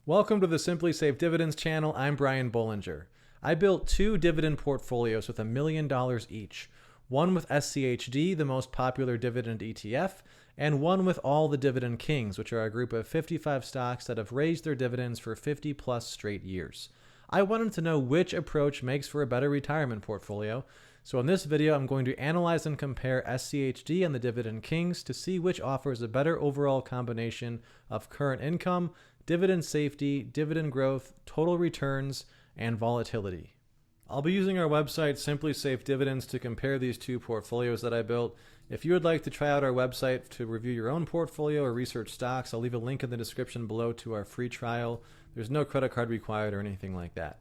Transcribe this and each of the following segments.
Welcome to the Simply Safe Dividends channel. I'm Brian Bollinger. I built two dividend portfolios with $1 million each. One with SCHD, the most popular dividend ETF, and one with all the Dividend Kings, which are a group of 55 stocks that have raised their dividends for 50 plus straight years. I wanted to know which approach makes for a better retirement portfolio. So in this video, I'm going to analyze and compare SCHD and the Dividend Kings to see which offers a better overall combination of current income, dividend safety, dividend growth, total returns, and volatility. I'll be using our website, Simply Safe Dividends, to compare these two portfolios that I built. If you would like to try out our website to review your own portfolio or research stocks, I'll leave a link in the description below to our free trial. There's no credit card required or anything like that.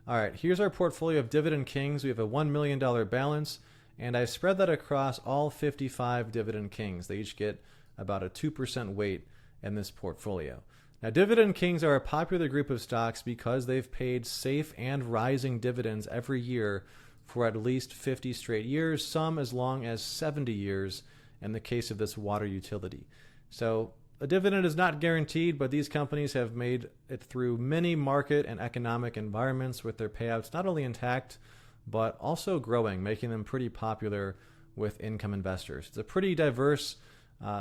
All right, here's our portfolio of Dividend Kings. We have a $1 million balance, and I spread that across all 55 Dividend Kings. They each get about a 2% weight in this portfolio. Now, Dividend Kings are a popular group of stocks because they've paid safe and rising dividends every year for at least 50 straight years, some as long as 70 years in the case of this water utility. So a dividend is not guaranteed, but these companies have made it through many market and economic environments with their payouts not only intact, but also growing, making them pretty popular with income investors. It's a pretty diverse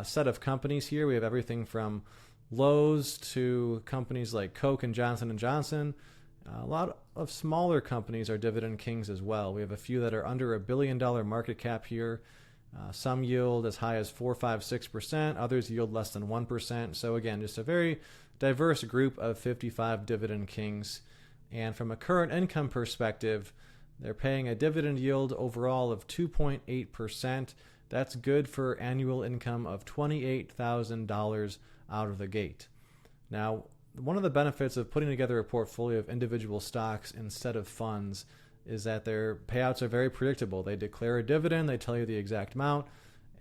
set of companies here. We have everything from Lowe's to companies like Coke and Johnson & Johnson. A lot of smaller companies are Dividend Kings as well. We have a few that are under $1 billion market cap here. Some yield as high as 4, 5, 6%. Others yield less than 1%. So again, just a very diverse group of 55 Dividend Kings. And from a current income perspective, they're paying a dividend yield overall of 2.8%. That's good for annual income of $28,000 out of the gate. Now, one of the benefits of putting together a portfolio of individual stocks instead of funds is that their payouts are very predictable. They declare a dividend, they tell you the exact amount,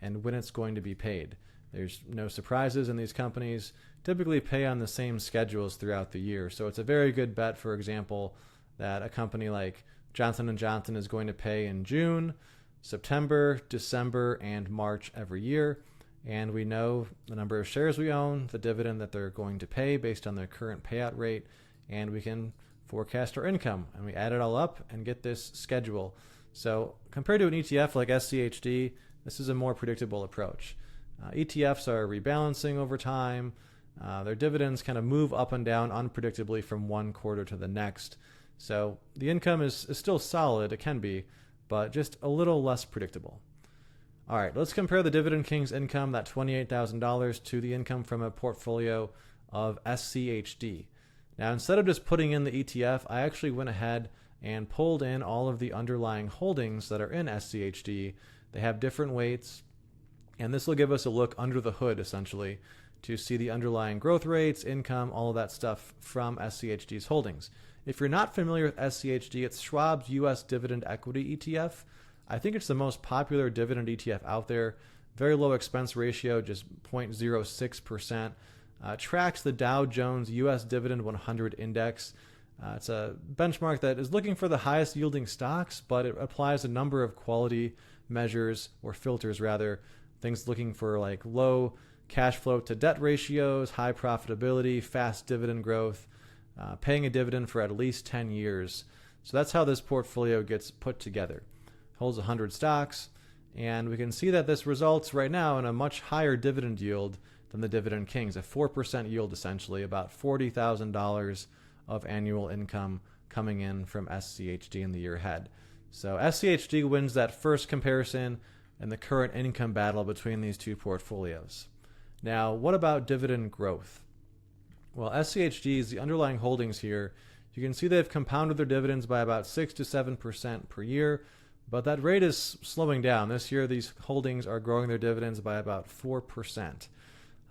and when it's going to be paid. There's no surprises, and these companies typically pay on the same schedules throughout the year. So it's a very good bet, for example, that a company like Johnson & Johnson is going to pay in June, September, December, and March every year. And we know the number of shares we own, the dividend that they're going to pay based on their current payout rate, and we can forecast our income. And we add it all up and get this schedule. So compared to an ETF like SCHD, this is a more predictable approach. ETFs are rebalancing over time. Their dividends kind of move up and down unpredictably from one quarter to the next. So the income is still solid, it can be, but just a little less predictable. All right, let's compare the Dividend Kings income, that $28,000, to the income from a portfolio of SCHD. Now, instead of just putting in the ETF, I actually went ahead and pulled in all of the underlying holdings that are in SCHD. They have different weights, and this will give us a look under the hood, essentially, to see the underlying growth rates, income, all of that stuff from SCHD's holdings. If you're not familiar with SCHD, it's Schwab's U.S. Dividend Equity ETF. I think it's the most popular dividend ETF out there. Very low expense ratio, just 0.06%. Tracks the Dow Jones U.S. Dividend 100 Index. It's a benchmark that is looking for the highest yielding stocks, but it applies a number of quality measures, or filters rather, things looking for like low cash flow to debt ratios, high profitability, fast dividend growth, paying a dividend for at least 10 years. So that's how this portfolio gets put together. Holds 100 stocks, and we can see that this results right now in a much higher dividend yield than the Dividend Kings, a 4% yield essentially, about $40,000 of annual income coming in from SCHD in the year ahead. So SCHD wins that first comparison in the current income battle between these two portfolios. Now, what about dividend growth? Well, SCHD's, the underlying holdings here, you can see they've compounded their dividends by about 6 to 7% per year. But that rate is slowing down. This year, these holdings are growing their dividends by about 4%.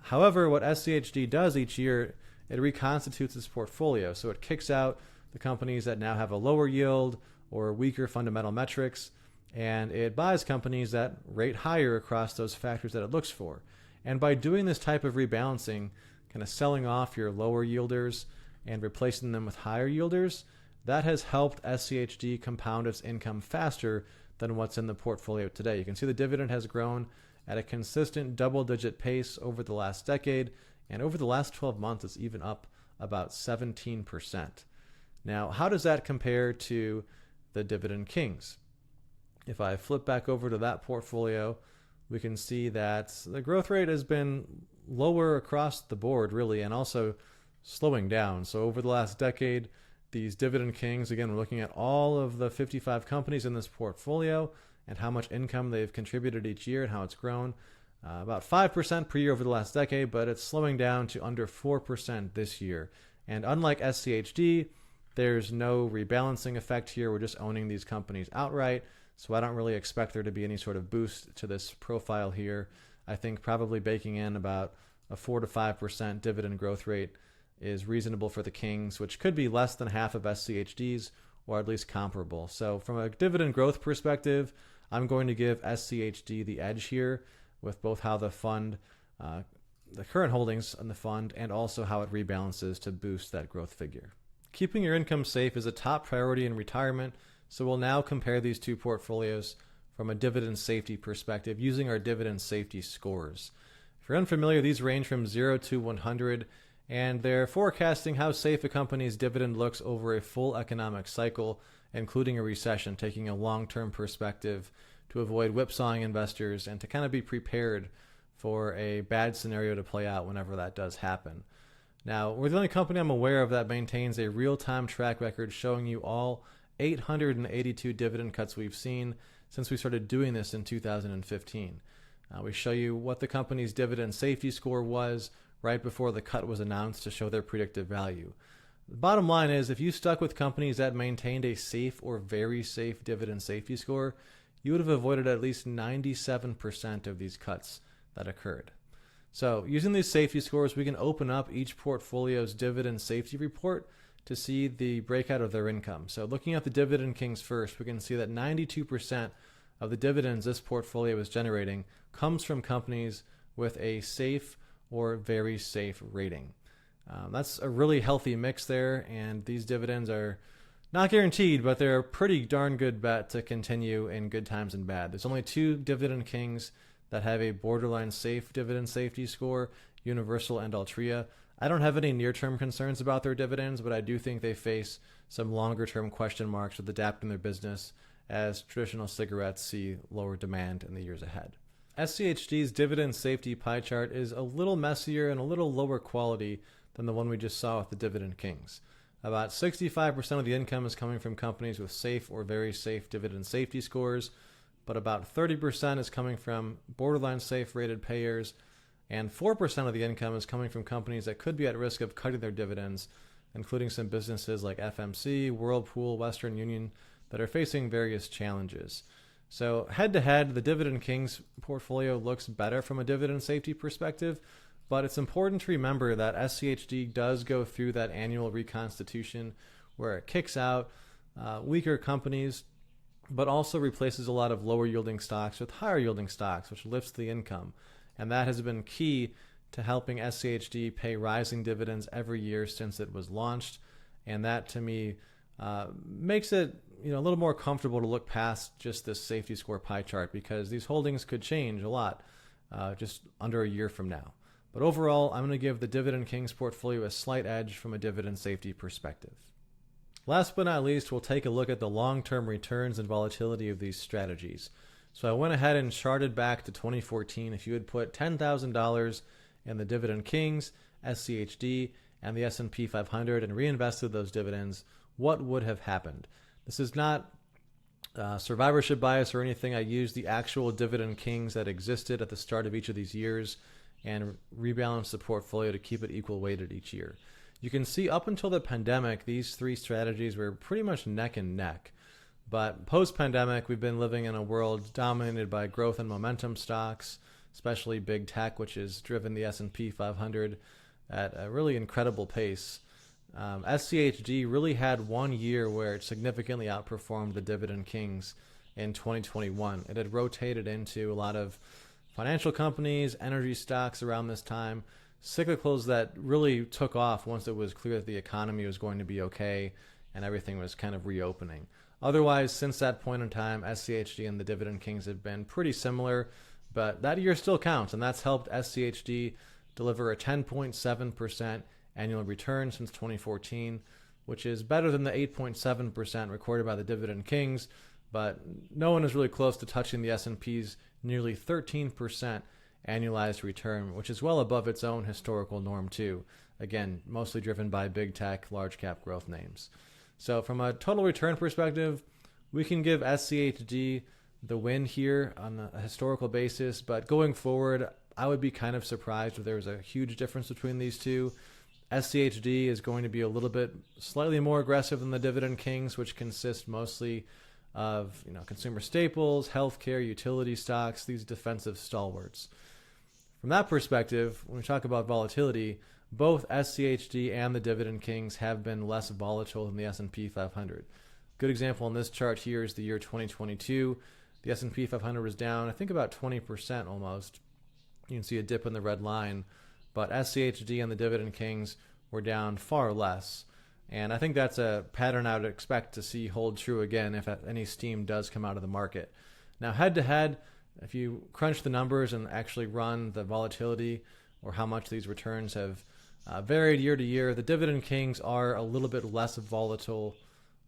However, what SCHD does each year, it reconstitutes its portfolio. So it kicks out the companies that now have a lower yield or weaker fundamental metrics, and it buys companies that rate higher across those factors that it looks for. And by doing this type of rebalancing, kind of selling off your lower yielders and replacing them with higher yielders, that has helped SCHD compound its income faster than what's in the portfolio today. You can see the dividend has grown at a consistent double-digit pace over the last decade, and over the last 12 months, it's even up about 17%. Now, how does that compare to the Dividend Kings? If I flip back over to that portfolio, we can see that the growth rate has been lower across the board, really, and also slowing down. So over the last decade, these Dividend Kings, again, we're looking at all of the 55 companies in this portfolio and how much income they've contributed each year and how it's grown. About 5% per year over the last decade, but it's slowing down to under 4% this year. And unlike SCHD, there's no rebalancing effect here. We're just owning these companies outright. So I don't really expect there to be any sort of boost to this profile here. I think probably baking in about a 4 to 5% dividend growth rate is reasonable for the Kings, which could be less than half of SCHD's or at least comparable. So from a dividend growth perspective, I'm going to give SCHD the edge here with both how the fund, the current holdings in the fund, and also how it rebalances to boost that growth figure. Keeping your income safe is a top priority in retirement, so we'll now compare these two portfolios from a dividend safety perspective using our dividend safety scores. If you're unfamiliar, these range from 0 to 100, and they're forecasting how safe a company's dividend looks over a full economic cycle, including a recession, taking a long-term perspective to avoid whipsawing investors and to kind of be prepared for a bad scenario to play out whenever that does happen. Now, we're the only company I'm aware of that maintains a real-time track record showing you all 882 dividend cuts we've seen since we started doing this in 2015. We show you what the company's dividend safety score was right before the cut was announced to show their predictive value. The bottom line is, if you stuck with companies that maintained a safe or very safe dividend safety score, you would have avoided at least 97% of these cuts that occurred. So using these safety scores, we can open up each portfolio's dividend safety report to see the breakout of their income. So looking at the Dividend Kings first, we can see that 92% of the dividends this portfolio is generating comes from companies with a safe or very safe rating. That's a really healthy mix there, and these dividends are not guaranteed, but they're a pretty darn good bet to continue in good times and bad. There's only two Dividend Kings that have a borderline safe dividend safety score, Universal and Altria. I don't have any near-term concerns about their dividends, but I do think they face some longer-term question marks with adapting their business as traditional cigarettes see lower demand in the years ahead. SCHD's dividend safety pie chart is a little messier and a little lower quality than the one we just saw with the Dividend Kings. About 65% of the income is coming from companies with safe or very safe dividend safety scores, but about 30% is coming from borderline safe rated payers, and 4% of the income is coming from companies that could be at risk of cutting their dividends, including some businesses like FMC, Whirlpool, Western Union that are facing various challenges. So head-to-head, the Dividend Kings portfolio looks better from a dividend safety perspective, but it's important to remember that SCHD does go through that annual reconstitution where it kicks out weaker companies, but also replaces a lot of lower-yielding stocks with higher-yielding stocks, which lifts the income. And that has been key to helping SCHD pay rising dividends every year since it was launched. And that, to me, makes it a little more comfortable to look past just this safety score pie chart, because these holdings could change a lot just under a year from now. But overall, I'm going to give the Dividend Kings portfolio a slight edge from a dividend safety perspective. Last but not least, we'll take a look at the long-term returns and volatility of these strategies. So I went ahead and charted back to 2014. If you had put $10,000 in the Dividend Kings, SCHD, and the S&P 500 and reinvested those dividends, what would have happened? This is not survivorship bias or anything. I used the actual Dividend Kings that existed at the start of each of these years and rebalanced the portfolio to keep it equal weighted each year. You can see up until the pandemic, these three strategies were pretty much neck and neck. But post-pandemic, we've been living in a world dominated by growth and momentum stocks, especially big tech, which has driven the S&P 500 at a really incredible pace. SCHD really had 1 year where it significantly outperformed the Dividend Kings in 2021. It had rotated into a lot of financial companies, energy stocks around this time, cyclicals that really took off once it was clear that the economy was going to be okay and everything was kind of reopening. Otherwise, since that point in time, SCHD and the Dividend Kings have been pretty similar, but that year still counts, and that's helped SCHD deliver a 10.7% annual return since 2014, which is better than the 8.7% recorded by the Dividend Kings, but no one is really close to touching the S&P's nearly 13% annualized return, which is well above its own historical norm too. Again, mostly driven by big tech, large cap growth names. So from a total return perspective, we can give SCHD the win here on a historical basis, but going forward, I would be kind of surprised if there was a huge difference between these two. SCHD is going to be a little bit slightly more aggressive than the Dividend Kings, which consist mostly of consumer staples, healthcare, utility stocks, these defensive stalwarts. From that perspective, when we talk about volatility, both SCHD and the Dividend Kings have been less volatile than the S&P 500. Good example on this chart here is the year 2022. The S&P 500 was down, I think, about 20% almost. You can see a dip in the red line, but SCHD and the Dividend Kings were down far less. And I think that's a pattern I would expect to see hold true again if any steam does come out of the market. Now, head to head, if you crunch the numbers and actually run the volatility or how much these returns have varied year to year, the Dividend Kings are a little bit less volatile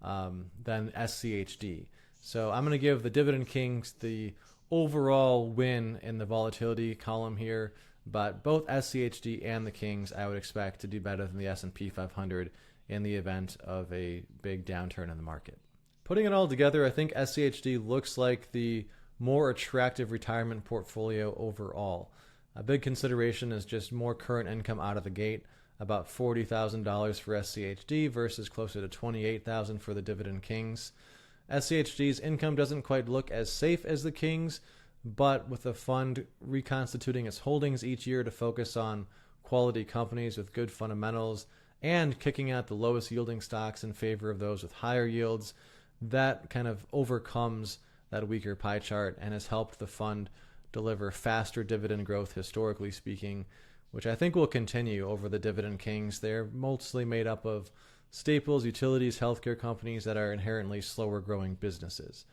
than SCHD. So I'm going to give the Dividend Kings the overall win in the volatility column here, but both SCHD and the Kings I would expect to do better than the S&P 500 in the event of a big downturn in the market. Putting it all together, I think SCHD looks like the more attractive retirement portfolio overall. A big consideration is just more current income out of the gate, about $40,000 for SCHD versus closer to $28,000 for the Dividend Kings. SCHD's income doesn't quite look as safe as the Kings, but with the fund reconstituting its holdings each year to focus on quality companies with good fundamentals and kicking out the lowest yielding stocks in favor of those with higher yields, that kind of overcomes that weaker pie chart and has helped the fund deliver faster dividend growth historically speaking, which I think will continue over the Dividend Kings. They're mostly made up of staples, utilities, healthcare companies that are inherently slower growing businesses.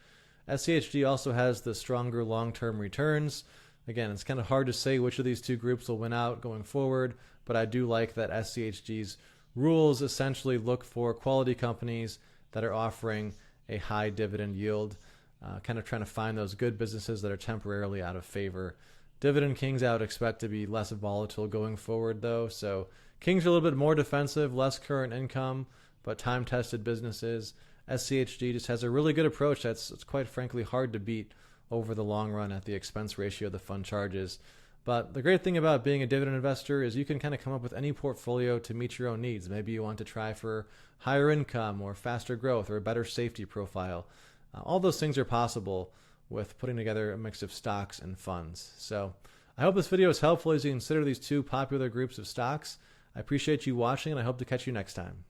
SCHD also has the stronger long-term returns. Again, it's kind of hard to say which of these two groups will win out going forward, but I do like that SCHD's rules essentially look for quality companies that are offering a high dividend yield, kind of trying to find those good businesses that are temporarily out of favor. Dividend Kings I would expect to be less volatile going forward though, so Kings are a little bit more defensive, less current income, but time-tested businesses. SCHD just has a really good approach that's quite frankly hard to beat over the long run at the expense ratio the fund charges. But the great thing about being a dividend investor is you can kind of come up with any portfolio to meet your own needs. Maybe you want to try for higher income or faster growth or a better safety profile. All those things are possible with putting together a mix of stocks and funds. So I hope this video is helpful as you consider these two popular groups of stocks. I appreciate you watching and I hope to catch you next time.